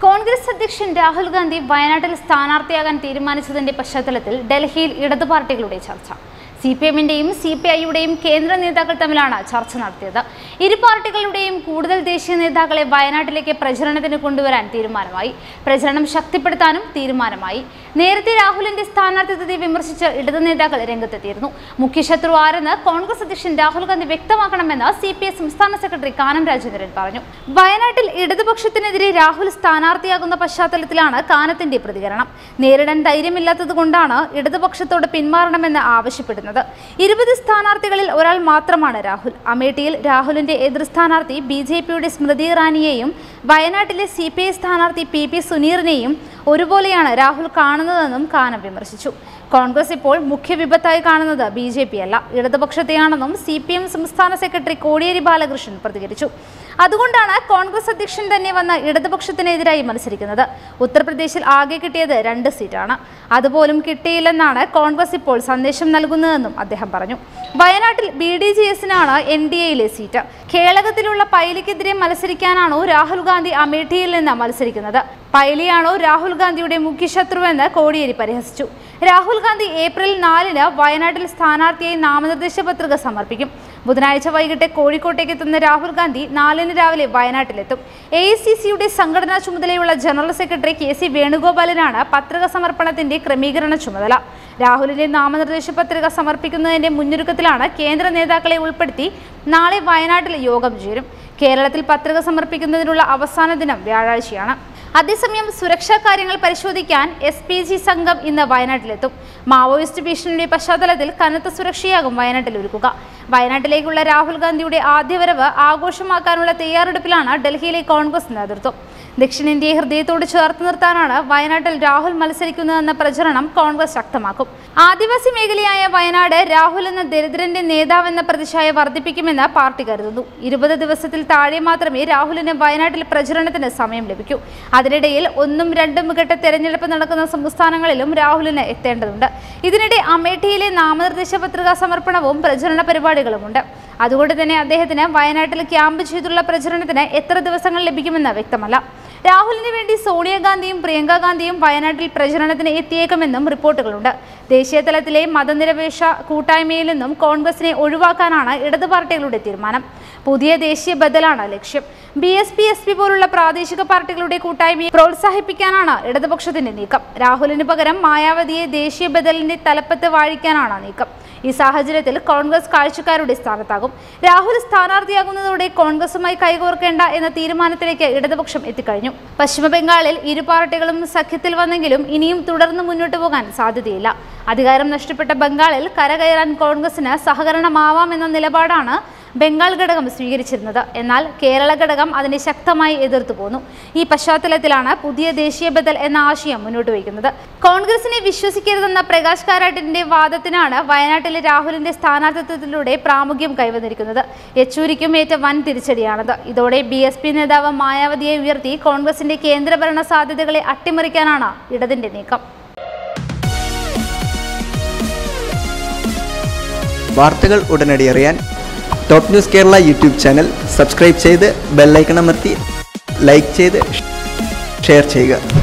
കോൺഗ്രസ് അധ്യക്ഷൻ രാഹുൽ ഗാന്ധി വയനാട്ടിൽ സ്ഥാനാർത്ഥിയാകാൻ തീരുമാനിച്ചതിന്റെ പശ്ചാത്തലത്തിൽ ഡൽഹിയിൽ ഇടതു പാർട്ടികളുടെ ചർച്ച. സിപിഎമ്മിന്റെയും സിപിഐയുടെയും കേന്ദ്ര നേതാക്കൾ തമ്മിലാണ് ചർച്ച നടത്തിയത്. ഇരു പാർട്ടികളുടെയും കൂടുതൽ ദേശീയ നേതാക്കളെ വയനാട്ടിലേക്ക് പ്രചരണത്തിന് കൊണ്ടുവരാൻ തീരുമാനമായി. പ്രചരണം ശക്തിപ്പെടുത്താനും തീരുമാനമായി. നേരത്തെ രാഹുലിന്റെ സ്ഥാനാർത്ഥിത്വത്തെ വിമർശിച്ച് ഇടതു നേതാക്കൾ രംഗത്തെത്തിയിരുന്നു. മുഖ്യശത്രു ആരെന്ന് കോൺഗ്രസ് അധ്യക്ഷൻ രാഹുൽ ഗാന്ധി വ്യക്തമാക്കണമെന്ന് സിപിഐ സംസ്ഥാന സെക്രട്ടറി കാനം രാജേന്ദ്രൻ പറഞ്ഞു. വയനാട്ടിൽ ഇടതുപക്ഷത്തിനെതിരെ രാഹുൽ സ്ഥാനാർത്ഥിയാകുന്ന പശ്ചാത്തലത്തിലാണ് കാനത്തിന്റെ പ്രതികരണം. നേരിടാൻ ധൈര്യമില്ലാത്തതുകൊണ്ടാണ് ഇടതുപക്ഷത്തോട് പിന്മാറണമെന്ന് ആവശ്യപ്പെടുന്നത്. 20 സ്ഥാനാർത്ഥികളിൽ ഒരാൾ മാത്രമാണ് രാഹുൽ. അമേഠിയിൽ രാഹുലിന്റെ എതിർ സ്ഥാനാർത്ഥി ബിജെപിയുടെ സ്മൃതി ഇറാനിയെയും വയനാട്ടിലെ സിപിഐ സ്ഥാനാർത്ഥി പി സുനീറിനെയും ഒരുപോലെയാണ് രാഹുൽ കാണുന്നതെന്നും കാനം വിമർശിച്ചു. കോൺഗ്രസ് ഇപ്പോൾ മുഖ്യ വിപത്തായി കാണുന്നത് ബിജെപി അല്ല, ഇടതുപക്ഷത്തെയാണെന്നും സിപിഎം സംസ്ഥാന സെക്രട്ടറി കോടിയേരി ബാലകൃഷ്ണൻ പ്രതികരിച്ചു. അതുകൊണ്ടാണ് കോൺഗ്രസ് അധ്യക്ഷൻ തന്നെ വന്ന ഇടതുപക്ഷത്തിനെതിരായി മത്സരിക്കുന്നത്. ഉത്തർപ്രദേശിൽ ആകെ കിട്ടിയത് 2 സീറ്റാണ്. അതുപോലും കിട്ടിയില്ലെന്നാണ് കോൺഗ്രസ് ഇപ്പോൾ സന്ദേശം നൽകുന്നതെന്നും അദ്ദേഹം പറഞ്ഞു. വയനാട്ടിൽ BDJS-നാണ് NDAയിലെ സീറ്റ്. കേളകത്തിലുള്ള പൈലിക്കെതിരെ മത്സരിക്കാനാണോ രാഹുൽ ഗാന്ധി അമേഠിയിൽ നിന്ന് മത്സരിക്കുന്നത്? പൈലിയാണോ രാഹുൽ ഗാന്ധിയുടെ മുഖ്യശത്രുവെന്ന് കോടിയേരി പരിഹസിച്ചു. രാഹുൽ ഗാന്ധി ഏപ്രിൽ 4-ന് വയനാട്ടിൽ സ്ഥാനാർത്ഥിയായി നാമനിർദ്ദേശ പത്രിക സമർപ്പിക്കും. ബുധനാഴ്ച വൈകിട്ട് കോഴിക്കോട്ടേക്ക് എത്തുന്ന രാഹുൽ ഗാന്ധി 4-ന് രാവിലെ വയനാട്ടിലെത്തും. AICCയുടെ സംഘടനാ ചുമതലയുള്ള ജനറൽ സെക്രട്ടറി KC വേണുഗോപാലിനാണ് പത്രിക സമർപ്പണത്തിന്റെ ക്രമീകരണ ചുമതല. രാഹുലിന്റെ നാമനിർദ്ദേശ പത്രിക സമർപ്പിക്കുന്നതിന്റെ മുന്നൊരുക്കത്തിലാണ് കേന്ദ്ര നേതാക്കളെ ഉൾപ്പെടുത്തി നാളെ വയനാട്ടിൽ യോഗം ചേരും. കേരളത്തിൽ പത്രിക സമർപ്പിക്കുന്നതിനുള്ള അവസാന ദിനം വ്യാഴാഴ്ചയാണ്. അതേസമയം സുരക്ഷാ കാര്യങ്ങൾ പരിശോധിക്കാൻ SPG സംഘം ഇന്ന് വയനാട്ടിലെത്തും. മാവോയിസ്റ്റ് ഭീഷണിയുടെ പശ്ചാത്തലത്തിൽ കനത്ത സുരക്ഷയാകും വയനാട്ടിൽ ഒരുക്കുക. വയനാട്ടിലേക്കുള്ള രാഹുൽ ഗാന്ധിയുടെ ആദ്യവരവ് ആഘോഷമാക്കാനുള്ള തയ്യാറെടുപ്പിലാണ് ഡൽഹിയിലെ കോൺഗ്രസ് നേതൃത്വം. ദക്ഷിണേന്ത്യയെ ഹൃദയത്തോട് ചേർത്ത് നിർത്താനാണ് വയനാട്ടിൽ രാഹുൽ മത്സരിക്കുന്നതെന്ന പ്രചരണം കോൺഗ്രസ് ശക്തമാക്കും. ആദിവാസി മേഖലയായ വയനാട് രാഹുൽ എന്ന ദരിദ്രന്റെ നേതാവെന്ന പ്രതിച്ഛായ വർദ്ധിപ്പിക്കുമെന്ന് പാർട്ടി കരുതുന്നു. 20 ദിവസത്തിൽ താഴെ മാത്രമേ രാഹുലിന് വയനാട്ടിൽ പ്രചരണത്തിന് സമയം ലഭിക്കൂ. അതിനിടയിൽ 1ഉം 2ഉം ഘട്ട തെരഞ്ഞെടുപ്പ് നടക്കുന്ന സംസ്ഥാനങ്ങളിലും രാഹുലിന് എത്തേണ്ടതുണ്ട്. ഇതിനിടെ അമേഠിയിലെ നാമനിർദ്ദേശ പത്രികാ സമർപ്പണവും പ്രചരണ പരിപാടികളുമുണ്ട്. അതുകൊണ്ട് തന്നെ അദ്ദേഹത്തിന് വയനാട്ടിൽ ക്യാമ്പ് ചെയ്തുള്ള പ്രചരണത്തിന് എത്ര ദിവസങ്ങൾ ലഭിക്കുമെന്ന് വ്യക്തമല്ല. രാഹുലിന് വേണ്ടി സോണിയാഗാന്ധിയും പ്രിയങ്ക ഗാന്ധിയും വയനാട്ടിൽ പ്രചരണത്തിന് എത്തിയേക്കുമെന്നും റിപ്പോർട്ടുകളുണ്ട്. ദേശീയ തലത്തിലെ മതനിരപേക്ഷ കൂട്ടായ്മയിൽ നിന്നും കോൺഗ്രസിനെ ഒഴിവാക്കാനാണ് ഇടതു പാർട്ടികളുടെ തീരുമാനം. പുതിയ ദേശീയ ബദലാണ് ലക്ഷ്യം. BSP SP പോലുള്ള പ്രാദേശിക പാർട്ടികളുടെ കൂട്ടായ്മയെ പ്രോത്സാഹിപ്പിക്കാനാണ് ഇടതുപക്ഷത്തിന്റെ നീക്കം. രാഹുലിന് പകരം മായാവതിയെ ദേശീയ ബദലിന്റെ തലപ്പത്ത് വാഴിക്കാനാണ് നീക്കം. ഈ സാഹചര്യത്തിൽ കോൺഗ്രസ് കാഴ്ചക്കാരുടെ സ്ഥാനത്താകും. രാഹുൽ സ്ഥാനാർത്ഥിയാകുന്നതോടെ കോൺഗ്രസുമായി കൈകോർക്കേണ്ട എന്ന തീരുമാനത്തിലേക്ക് ഇടതുപക്ഷം എത്തിക്കഴിഞ്ഞു. പശ്ചിമ ബംഗാളിൽ ഇരു പാർട്ടികളും സഖ്യത്തിൽ വന്നെങ്കിലും ഇനിയും തുടർന്ന് മുന്നോട്ട് പോകാൻ സാധ്യതയില്ല. അധികാരം നഷ്ടപ്പെട്ട ബംഗാളിൽ കരകയറാൻ കോൺഗ്രസിന് സഹകരണമാവാമെന്ന നിലപാടാണ് ബംഗാൾ ഘടകം സ്വീകരിച്ചിരുന്നത്. എന്നാൽ കേരള ഘടകം അതിനെ ശക്തമായി എതിർത്തു പോന്നു. ഈ പശ്ചാത്തലത്തിലാണ് പുതിയ ദേശീയ ബദൽ എന്ന ആശയം മുന്നോട്ട് വയ്ക്കുന്നത്. കോൺഗ്രസിനെ വിശ്വസിക്കരുതെന്ന പ്രകാശ് കാരാട്ടിന്റെ വാദത്തിനാണ് വയനാട്ടിലെ രാഹുലിന്റെ സ്ഥാനാർത്ഥിത്വത്തിലൂടെ പ്രാമുഖ്യം കൈവന്നിരിക്കുന്നത്. യെച്ചൂരിക്കും ഏറ്റ വൻ തിരിച്ചടിയാണത്. ഇതോടെ BSP നേതാവ് മായാവതിയെ ഉയർത്തി കോൺഗ്രസിന്റെ കേന്ദ്രഭരണ സാധ്യതകളെ അട്ടിമറിക്കാനാണ് ഇടതിന്റെ നീക്കം. വാർത്തകൾ ഉടനടി അറിയാൻ top news Kerala YouTube channel subscribe ചെയ്ത് ബെൽ ഐക്കൺ അമർത്തി ലൈക്ക് ചെയ്ത് ഷെയർ ചെയ്യുക.